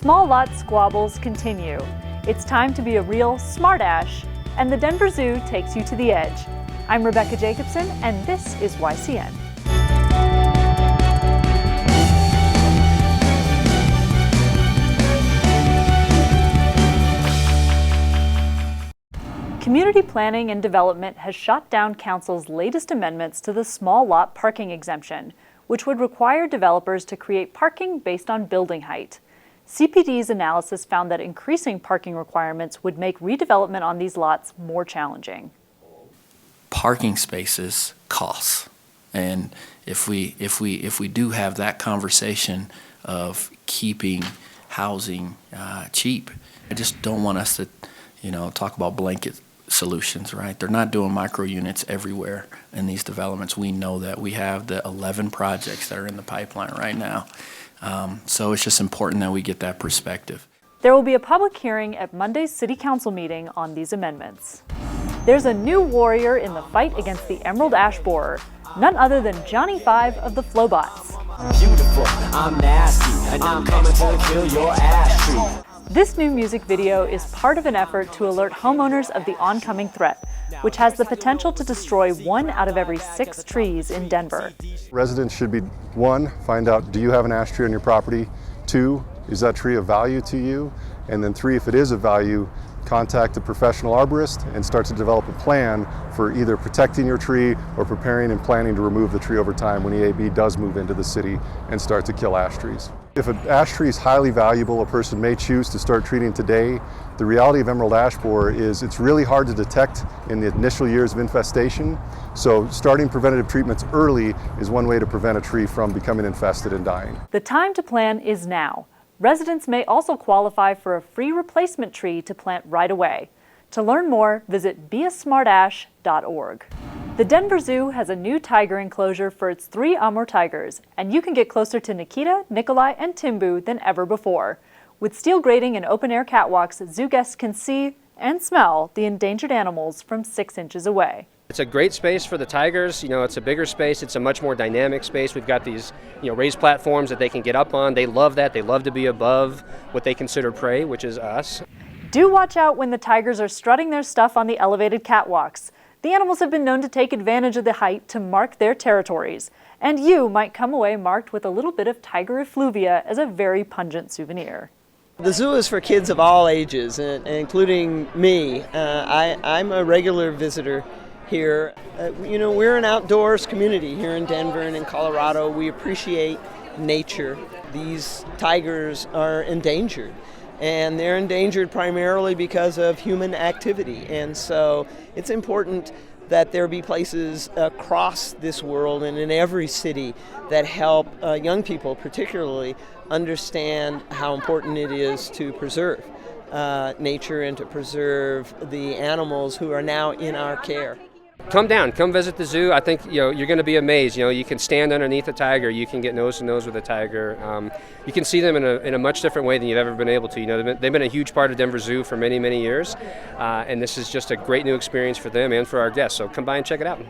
Small lot squabbles continue. It's time to be a real smartash, and the Denver Zoo takes you to the edge. I'm Rebecca Jacobson, and this is YCN. Community Planning and Development has shot down Council's latest amendments to the small lot parking exemption, which would require developers to create parking based on building height. CPD's analysis found that increasing parking requirements would make redevelopment on these lots more challenging. Parking spaces costs, and if we do have that conversation of keeping housing cheap, I just don't want us to, talk about blanket solutions, right? They're not doing micro units everywhere in these developments. We know that. We have the 11 projects that are in the pipeline right now. So it's just important that we get that perspective. There will be a public hearing at Monday's City Council meeting on these amendments. There's a new warrior in the fight against the emerald ash borer, none other than Johnny Five of the Flobots. Beautiful, I'm nasty, and I'm coming to kill your ash tree. This new music video is part of an effort to alert homeowners of the oncoming threat, which has the potential to destroy 1 out of every 6 trees in Denver. Residents should be, 1, find out, do you have an ash tree on your property? 2, is that tree of value to you? And then 3, if it is of value, contact a professional arborist and start to develop a plan for either protecting your tree or preparing and planning to remove the tree over time when EAB does move into the city and start to kill ash trees. If an ash tree is highly valuable, a person may choose to start treating today. The reality of emerald ash borer is it's really hard to detect in the initial years of infestation. So starting preventative treatments early is one way to prevent a tree from becoming infested and dying. The time to plan is now. Residents may also qualify for a free replacement tree to plant right away. To learn more, visit beasmartash.org. The Denver Zoo has a new tiger enclosure for its 3 Amur tigers, and you can get closer to Nikita, Nikolai, and Timbu than ever before. With steel grating and open-air catwalks, zoo guests can see and smell the endangered animals from 6 inches away. It's a great space for the tigers. It's a bigger space. It's a much more dynamic space. We've got these, raised platforms that they can get up on. They love that. They love to be above what they consider prey, which is us. Do watch out when the tigers are strutting their stuff on the elevated catwalks. The animals have been known to take advantage of the height to mark their territories. And you might come away marked with a little bit of tiger effluvia as a very pungent souvenir. The zoo is for kids of all ages, including me. I'm a regular visitor here. We're an outdoors community here in Denver and in Colorado. We appreciate nature. These tigers are endangered, and they're endangered primarily because of human activity. And so it's important that there be places across this world and in every city that help young people particularly understand how important it is to preserve nature and to preserve the animals who are now in our care. Come down, come visit the zoo. I think you're going to be amazed. You can stand underneath a tiger, you can get nose to nose with a tiger. You can see them in a much different way than you've ever been able to. They've been a huge part of Denver Zoo for many, many years, and this is just a great new experience for them and for our guests. So come by and check it out.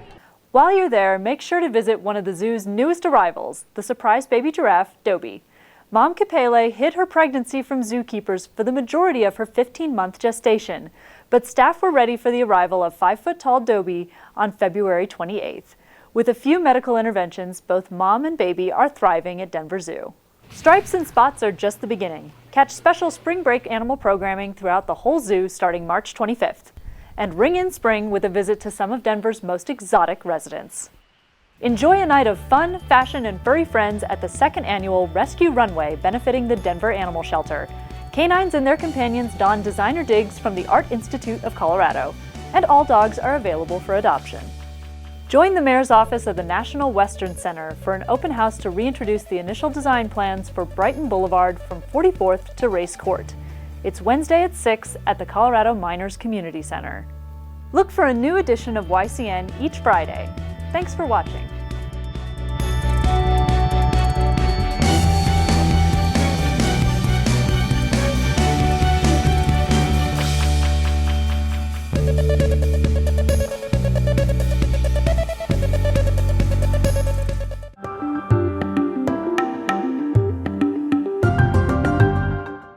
While you're there, make sure to visit one of the zoo's newest arrivals, the surprise baby giraffe, Dobie. Mom Kapele hid her pregnancy from zookeepers for the majority of her 15-month gestation, but staff were ready for the arrival of 5-foot-tall Dobie on February 28th. With a few medical interventions, both mom and baby are thriving at Denver Zoo. Stripes and spots are just the beginning. Catch special spring break animal programming throughout the whole zoo starting March 25th. And ring in spring with a visit to some of Denver's most exotic residents. Enjoy a night of fun, fashion, and furry friends at the 2nd annual Rescue Runway benefiting the Denver Animal Shelter. Canines and their companions don designer digs from the Art Institute of Colorado, and all dogs are available for adoption. Join the Mayor's Office of the National Western Center for an open house to reintroduce the initial design plans for Brighton Boulevard from 44th to Race Court. It's Wednesday at 6 at the Colorado Miners Community Center. Look for a new edition of YCN each Friday. Thanks for watching.